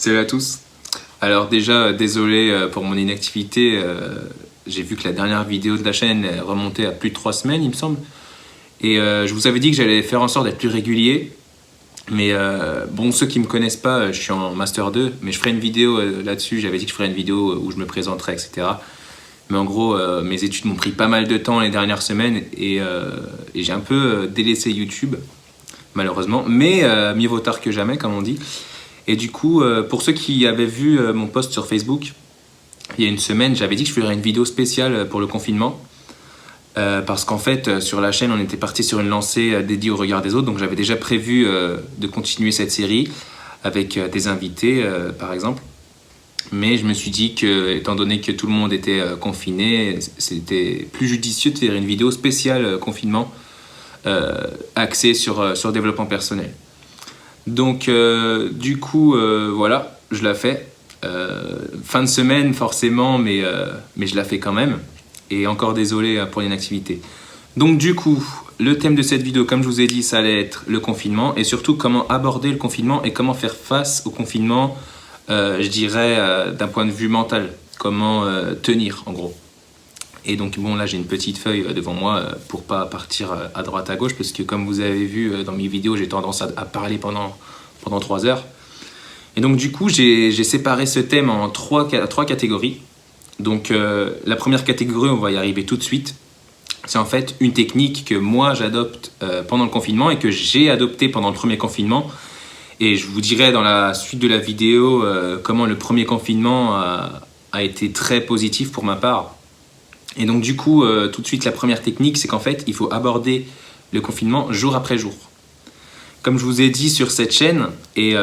Salut à tous. Alors déjà, désolé pour mon inactivité. J'ai vu que la dernière vidéo de la chaîne est remontée à plus de 3 semaines, il me semble. Et je vous avais dit que j'allais faire en sorte d'être plus régulier. Mais bon, ceux qui me connaissent pas, je suis en Master 2, mais je ferai une vidéo là-dessus. J'avais dit que je ferais une vidéo où je me présenterai, etc. Mais en gros, mes études m'ont pris pas mal de temps les dernières semaines et j'ai un peu délaissé YouTube, malheureusement. Mais mieux vaut tard que jamais, comme on dit. Et du coup, pour ceux qui avaient vu mon post sur Facebook, il y a une semaine, j'avais dit que je ferais une vidéo spéciale pour le confinement. Parce qu'en fait, sur la chaîne, on était parti sur une lancée dédiée au regard des autres. Donc j'avais déjà prévu de continuer cette série avec des invités, par exemple. Mais je me suis dit que, étant donné que tout le monde était confiné, c'était plus judicieux de faire une vidéo spéciale confinement axée sur le développement personnel. Donc du coup, voilà, je la fais. Fin de semaine forcément, mais je la fais quand même. Et encore désolé pour l'inactivité. Donc du coup, le thème de cette vidéo, comme je vous ai dit, ça allait être le confinement. Et surtout, comment aborder le confinement et comment faire face au confinement, je dirais, d'un point de vue mental. Comment tenir, en gros. Et donc bon, là j'ai une petite feuille devant moi pour pas partir à droite à gauche, parce que comme vous avez vu dans mes vidéos, j'ai tendance à parler pendant 3 heures. Et donc du coup, j'ai séparé ce thème en trois catégories. Donc la première catégorie, on va y arriver tout de suite. C'est en fait une technique que moi j'adopte pendant le confinement et que j'ai adoptée pendant le premier confinement. Et je vous dirai dans la suite de la vidéo comment le premier confinement a été très positif pour ma part. Et donc du coup, tout de suite, la première technique, c'est qu'en fait, il faut aborder le confinement jour après jour. Comme je vous ai dit sur cette chaîne, et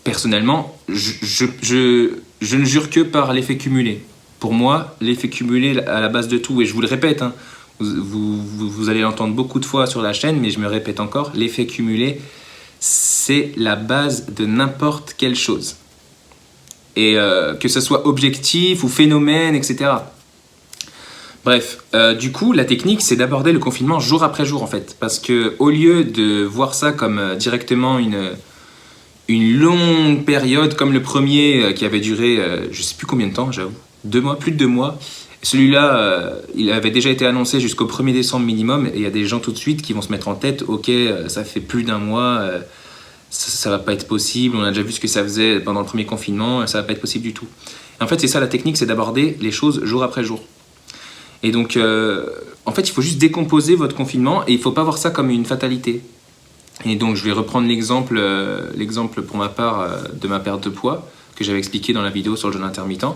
personnellement, je ne jure que par l'effet cumulé. Pour moi, l'effet cumulé est à la base de tout. Et je vous le répète, hein, vous allez l'entendre beaucoup de fois sur la chaîne, mais je me répète encore, l'effet cumulé, c'est la base de n'importe quelle chose. Et que ce soit objectif ou phénomène, etc. Bref, du coup, la technique, c'est d'aborder le confinement jour après jour, en fait. Parce qu'au lieu de voir ça comme directement une longue période, comme le premier qui avait duré, je ne sais plus combien de temps, j'avoue, 2 mois, plus de 2 mois. Celui-là, il avait déjà été annoncé jusqu'au 1er décembre minimum, et il y a des gens tout de suite qui vont se mettre en tête, ok, ça fait plus d'1 mois, ça va pas être possible, on a déjà vu ce que ça faisait pendant le premier confinement, ça va pas être possible du tout. Et en fait, c'est ça la technique, c'est d'aborder les choses jour après jour. Et donc, en fait, il faut juste décomposer votre confinement et il ne faut pas voir ça comme une fatalité. Et donc, je vais reprendre l'exemple pour ma part de ma perte de poids que j'avais expliqué dans la vidéo sur le jeûne intermittent.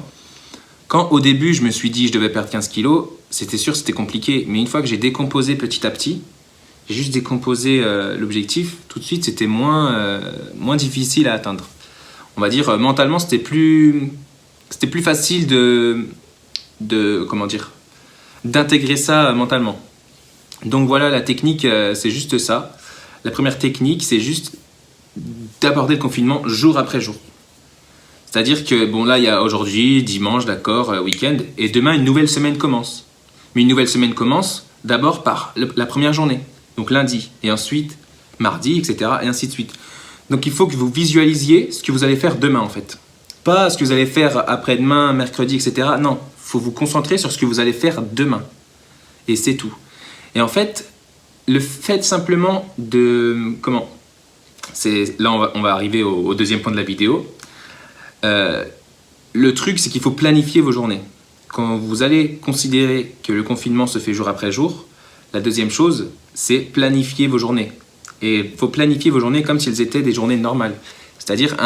Quand au début, je me suis dit je devais perdre 15 kilos, c'était sûr, c'était compliqué. Mais une fois que j'ai décomposé petit à petit, j'ai juste décomposé l'objectif, tout de suite, c'était moins difficile à atteindre. On va dire, mentalement, c'était plus facile d'intégrer ça mentalement. Donc voilà, la technique, c'est juste ça. La première technique, c'est juste d'aborder le confinement jour après jour. C'est-à-dire que, bon là, il y a aujourd'hui, dimanche, d'accord, week-end, et demain, une nouvelle semaine commence. Mais une nouvelle semaine commence d'abord par la première journée, donc lundi, et ensuite mardi, etc., et ainsi de suite. Donc il faut que vous visualisiez ce que vous allez faire demain, en fait. Pas ce que vous allez faire après-demain, mercredi, etc. Non, il faut vous concentrer sur ce que vous allez faire demain. Et c'est tout. Et en fait, le fait simplement de... Là, on va arriver au deuxième point de la vidéo. Le truc, c'est qu'il faut planifier vos journées. Quand vous allez considérer que le confinement se fait jour après jour, la deuxième chose, c'est planifier vos journées. Et il faut planifier vos journées comme si elles étaient des journées normales. C'est-à-dire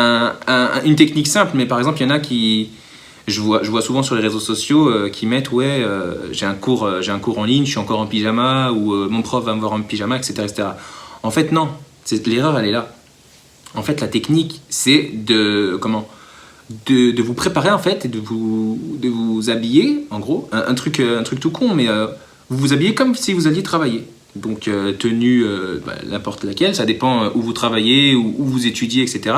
une technique simple, mais par exemple, il y en a qui... Je vois souvent sur les réseaux sociaux qui mettent ouais, j'ai un cours en ligne, je suis encore en pyjama, ou mon prof va me voir en pyjama, etc. En fait, non. L'erreur, elle est là. En fait, la technique, c'est de vous préparer en fait et de vous habiller, en gros. Un truc tout con, mais vous vous habillez comme si vous alliez travailler. Donc, tenue n'importe laquelle, ça dépend où vous travaillez, où vous étudiez, etc.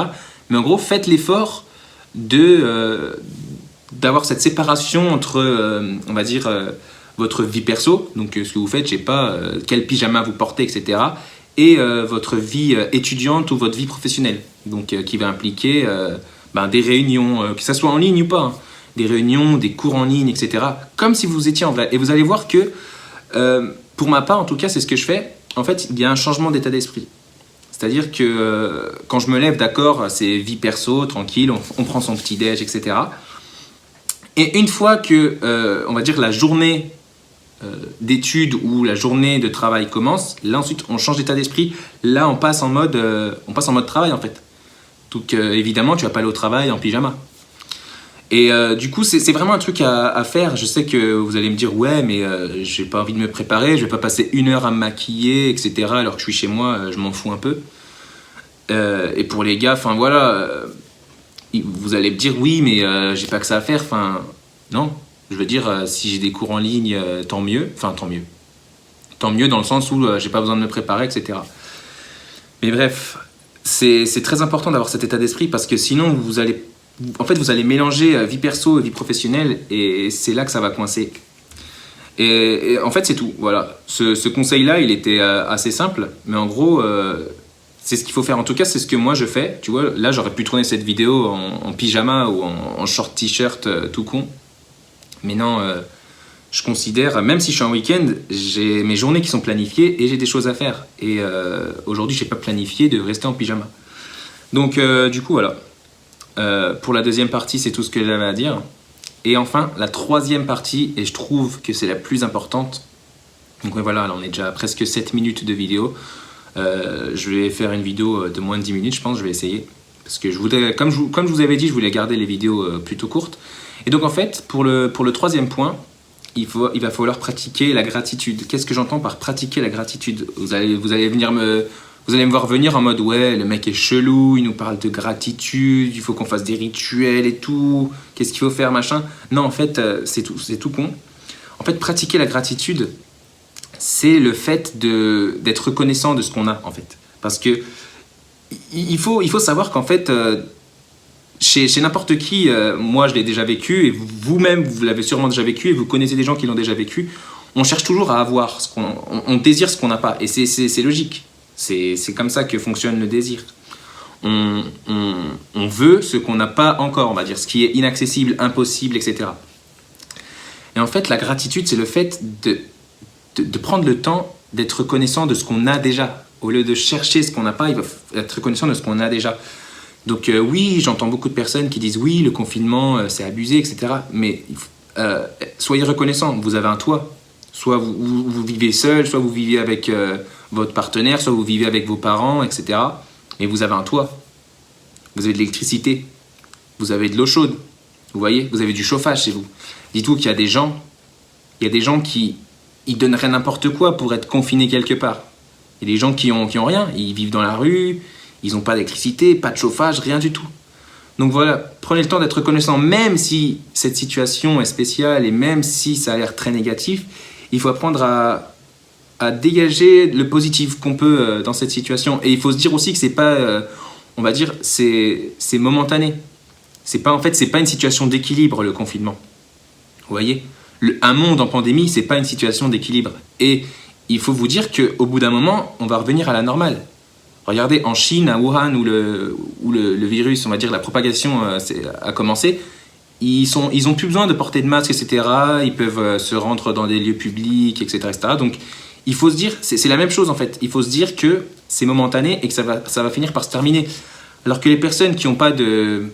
Mais en gros, faites l'effort d'avoir cette séparation entre, on va dire, votre vie perso, donc ce que vous faites, je sais pas, quel pyjama vous portez, etc., et votre vie étudiante ou votre vie professionnelle, donc qui va impliquer des réunions, que ça soit en ligne ou pas, hein, des réunions, des cours en ligne, etc. Comme si vous étiez en vrai. Et vous allez voir que, pour ma part, en tout cas, c'est ce que je fais. En fait, il y a un changement d'état d'esprit. C'est-à-dire que quand je me lève, d'accord, c'est vie perso, tranquille, on prend son petit-déj, etc. Et une fois que, on va dire, la journée d'études ou la journée de travail commence, là ensuite on change d'état d'esprit, là on passe en mode travail en fait. Donc évidemment tu vas pas aller au travail en pyjama. Et du coup c'est vraiment un truc à faire. Je sais que vous allez me dire ouais mais j'ai pas envie de me préparer, je vais pas passer 1 heure à me maquiller, etc. alors que je suis chez moi, je m'en fous un peu. Et pour les gars, enfin voilà, vous allez me dire oui mais j'ai pas que ça à faire, enfin non. Je veux dire, si j'ai des cours en ligne, tant mieux. Enfin, tant mieux. Tant mieux dans le sens où j'ai pas besoin de me préparer, etc. Mais bref, c'est très important d'avoir cet état d'esprit parce que sinon, vous allez mélanger vie perso et vie professionnelle et c'est là que ça va coincer. Et en fait, c'est tout. Voilà. Ce conseil-là, il était assez simple, mais en gros, c'est ce qu'il faut faire. En tout cas, c'est ce que moi je fais. Tu vois, là, j'aurais pu tourner cette vidéo en pyjama ou en short t-shirt tout con. Mais non, je considère, même si je suis en week-end, j'ai mes journées qui sont planifiées et j'ai des choses à faire. Et aujourd'hui, je n'ai pas planifié de rester en pyjama. Donc, du coup, voilà. Pour la deuxième partie, c'est tout ce que j'avais à dire. Et enfin, la troisième partie, et je trouve que c'est la plus importante. Donc voilà, là, on est déjà à presque 7 minutes de vidéo. Je vais faire une vidéo de moins de 10 minutes, je pense, je vais essayer. Parce que comme je vous avais dit, je voulais garder les vidéos plutôt courtes. Et donc en fait, pour le troisième point, il va falloir pratiquer la gratitude. Qu'est-ce que j'entends par pratiquer la gratitude ? Vous allez me voir venir en mode ouais, le mec est chelou, il nous parle de gratitude, il faut qu'on fasse des rituels et tout, qu'est-ce qu'il faut faire, machin. Non, en fait, c'est tout con. En fait, pratiquer la gratitude, c'est le fait d'être reconnaissant de ce qu'on a, en fait. Parce que il faut savoir qu'en fait, chez n'importe qui, moi je l'ai déjà vécu, et vous-même vous l'avez sûrement déjà vécu, et vous connaissez des gens qui l'ont déjà vécu, on cherche toujours à avoir, on désire ce qu'on n'a pas, et c'est logique. C'est comme ça que fonctionne le désir. On veut ce qu'on n'a pas encore, on va dire, ce qui est inaccessible, impossible, etc. Et en fait, la gratitude, c'est le fait de prendre le temps d'être reconnaissant de ce qu'on a déjà. Au lieu de chercher ce qu'on n'a pas, il faut être reconnaissant de ce qu'on a déjà. Donc oui, j'entends beaucoup de personnes qui disent oui, le confinement, c'est abusé, etc. Mais soyez reconnaissants, vous avez un toit. Soit vous vivez seul, soit vous vivez avec votre partenaire, soit vous vivez avec vos parents, etc. Mais vous avez un toit. Vous avez de l'électricité. Vous avez de l'eau chaude. Vous voyez, vous avez du chauffage chez vous. Dites-vous qu'il y a des gens qui ils donneraient n'importe quoi pour être confinés quelque part. Il y a des gens qui ont rien. Ils vivent dans la rue, ils n'ont pas d'électricité, pas de chauffage, rien du tout. Donc voilà, prenez le temps d'être reconnaissant, même si cette situation est spéciale et même si ça a l'air très négatif, il faut apprendre à dégager le positif qu'on peut dans cette situation. Et il faut se dire aussi que c'est pas, on va dire, c'est momentané. C'est pas une situation d'équilibre, le confinement. Vous voyez, un monde en pandémie, c'est pas une situation d'équilibre. Et il faut vous dire qu'au bout d'un moment, on va revenir à la normale. Regardez, en Chine, à Wuhan, où le virus, on va dire, la propagation a commencé, ils ont plus besoin de porter de masque, etc. Ils peuvent se rendre dans des lieux publics, etc. etc. Donc, il faut se dire, c'est la même chose en fait. Il faut se dire que c'est momentané et que ça va finir par se terminer. Alors que les personnes qui n'ont pas de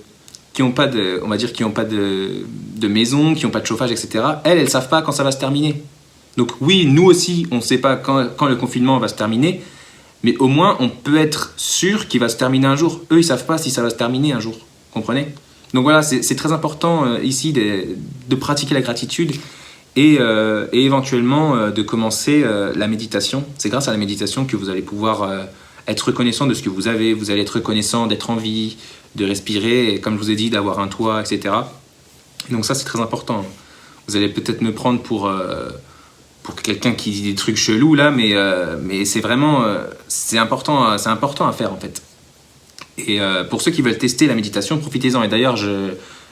maison, qui n'ont pas de chauffage, etc., elles savent pas quand ça va se terminer. Donc oui, nous aussi, on ne sait pas quand le confinement va se terminer, mais au moins, on peut être sûr qu'il va se terminer un jour. Eux, ils ne savent pas si ça va se terminer un jour. Comprenez ? Donc voilà, c'est très important ici de pratiquer la gratitude et éventuellement de commencer la méditation. C'est grâce à la méditation que vous allez pouvoir être reconnaissant de ce que vous avez. Vous allez être reconnaissant d'être en vie, de respirer, et comme je vous ai dit, d'avoir un toit, etc. Donc ça, c'est très important. Vous allez peut-être me prendre pour quelqu'un qui dit des trucs chelous là, mais c'est vraiment c'est important à faire en fait. Et pour ceux qui veulent tester la méditation, profitez-en. Et d'ailleurs,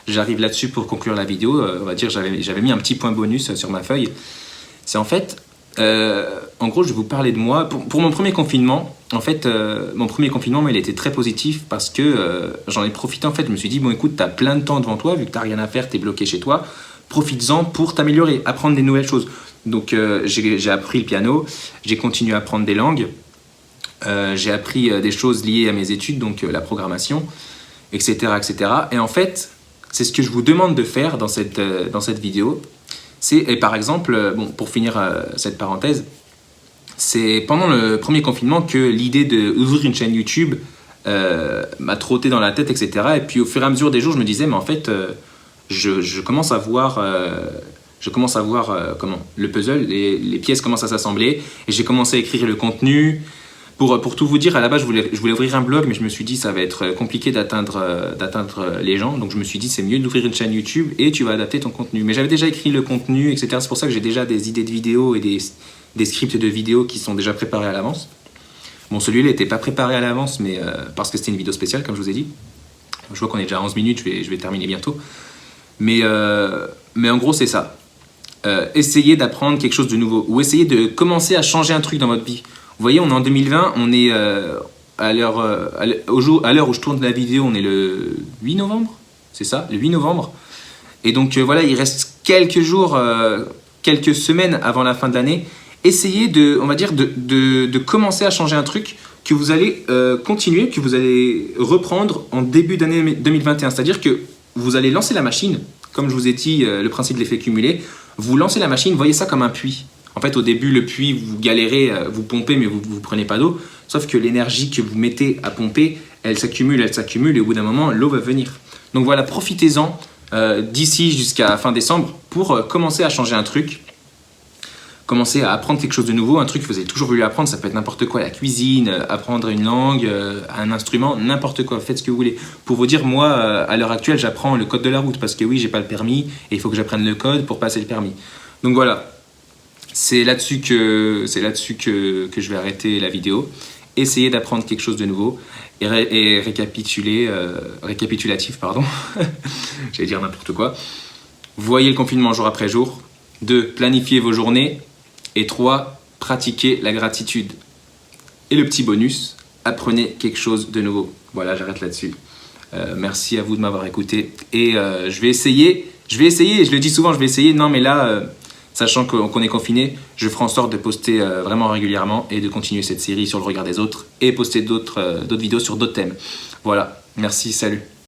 j'arrive là-dessus pour conclure la vidéo. On va dire, j'avais mis un petit point bonus sur ma feuille. C'est en fait, en gros, je vais vous parler de moi. Pour mon premier confinement, en fait, mon premier confinement, il était très positif parce que j'en ai profité. En fait, je me suis dit, bon, écoute, tu as plein de temps devant toi, vu que tu n'as rien à faire, tu es bloqué chez toi. Profites-en pour t'améliorer, apprendre des nouvelles choses. Donc, j'ai appris le piano, j'ai continué à apprendre des langues, j'ai appris des choses liées à mes études, donc la programmation, etc., etc. Et en fait, c'est ce que je vous demande de faire dans cette vidéo. Et par exemple, bon, pour finir cette parenthèse, c'est pendant le premier confinement que l'idée d'ouvrir une chaîne YouTube m'a trotté dans la tête, etc. Et puis au fur et à mesure des jours, je me disais, mais en fait, je commence à voir, comment le puzzle, les pièces commencent à s'assembler. Et j'ai commencé à écrire le contenu. Pour tout vous dire, à la base, je voulais ouvrir un blog, mais je me suis dit ça va être compliqué d'atteindre les gens. Donc je me suis dit c'est mieux d'ouvrir une chaîne YouTube et tu vas adapter ton contenu. Mais j'avais déjà écrit le contenu, etc. C'est pour ça que j'ai déjà des idées de vidéos et des scripts de vidéos qui sont déjà préparés à l'avance. Bon, celui-là n'était pas préparé à l'avance, mais parce que c'était une vidéo spéciale, comme je vous ai dit. Je vois qu'on est déjà à 11 minutes, je vais terminer bientôt. Mais en gros, c'est ça. Essayez d'apprendre quelque chose de nouveau ou essayez de commencer à changer un truc dans votre vie. Vous voyez, on est en 2020, on est à l'heure où je tourne la vidéo, on est le 8 novembre, c'est ça, le 8 novembre. Et donc voilà, il reste quelques jours, quelques semaines avant la fin de l'année. Essayez de commencer à changer un truc que vous allez continuer, que vous allez reprendre en début d'année 2021. C'est-à-dire que vous allez lancer la machine, comme je vous ai dit, le principe de l'effet cumulé. Vous lancez la machine, voyez ça comme un puits. En fait, au début, le puits, vous galérez, vous pompez, mais vous ne prenez pas d'eau. Sauf que l'énergie que vous mettez à pomper, elle s'accumule, et au bout d'un moment, l'eau va venir. Donc voilà, profitez-en d'ici jusqu'à fin décembre pour commencer à changer un truc, commencer à apprendre quelque chose de nouveau, un truc que vous avez toujours voulu apprendre, ça peut être n'importe quoi, la cuisine, apprendre une langue, un instrument, n'importe quoi, faites ce que vous voulez. Pour vous dire, moi, à l'heure actuelle, j'apprends le code de la route parce que oui, j'ai pas le permis et il faut que j'apprenne le code pour passer le permis. Donc voilà. C'est là-dessus que je vais arrêter la vidéo. Essayez d'apprendre quelque chose de nouveau et récapitulatif, pardon. J'allais dire n'importe quoi. Voyez le confinement jour après jour. 2. Planifiez vos journées. Et 3. Pratiquez la gratitude. Et le petit bonus, apprenez quelque chose de nouveau. Voilà, j'arrête là-dessus. Merci à vous de m'avoir écouté. Et je vais essayer, je le dis souvent, je vais essayer. Non, mais là... sachant qu'on est confiné, je ferai en sorte de poster vraiment régulièrement et de continuer cette série sur le regard des autres et poster d'autres vidéos sur d'autres thèmes. Voilà, merci, salut.